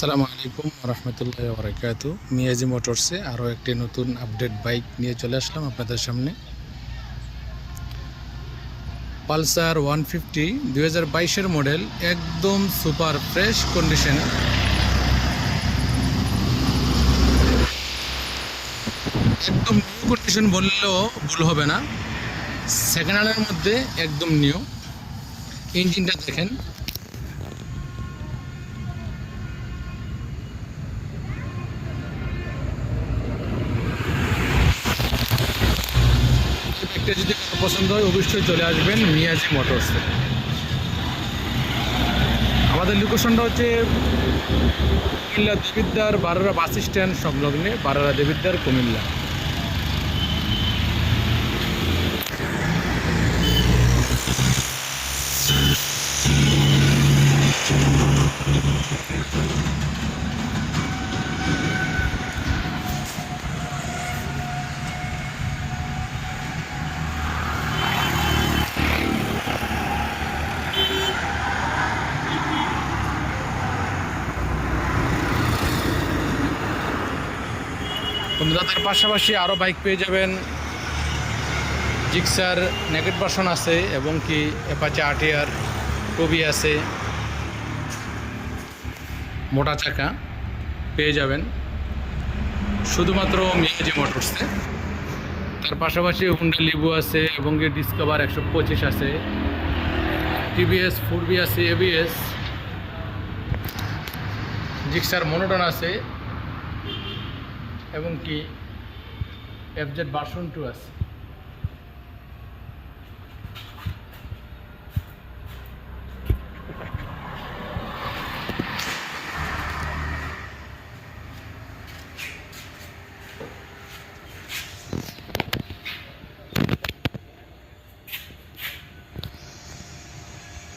আসসালামু আলাইকুম রহমতুল্লাহ বরকাতু। মিয়াজি মোটরসে আরও একটি নতুন আপডেট বাইক নিয়ে চলে আসলাম আপনাদের সামনে। পালসার 150 2022-এর মডেল, একদম সুপার ফ্রেশ কন্ডিশনে। একদম নিউ কন্ডিশন বললেও ভুল হবে না, সেকেন্ড হ্যান্ডের মধ্যে একদম নিউ। ইঞ্জিনটা দেখেন, একটা যদি কারো পছন্দ হয় অবশ্যই চলে আসবেন মিয়াজি মোটরসে। আমাদের লোকেশনটা হচ্ছে কুমিল্লা দেবিদ্বার বারোরা বাস স্ট্যান্ড সংলগ্নে, বারোরা দেবিদ্বার কুমিল্লা। তাদের পাশাপাশি আরও বাইক পেয়ে যাবেন। জিক্সার নেগেট ভার্সন আছে এবং কি অ্যাপাচি আরটিআর টবি আছে, মোটা চাকা পেয়ে যাবেন শুধুমাত্র মিয়াজি মোটরসে। তার পাশাপাশি হুন্ডা লিভো আছে এবং কি ডিসকভার 125 আছে, টিভিএস 4বি আছে, এবিএস, জিক্সার মনোটন আছে এবং কি এফজেড ভার্সন 2 আছে।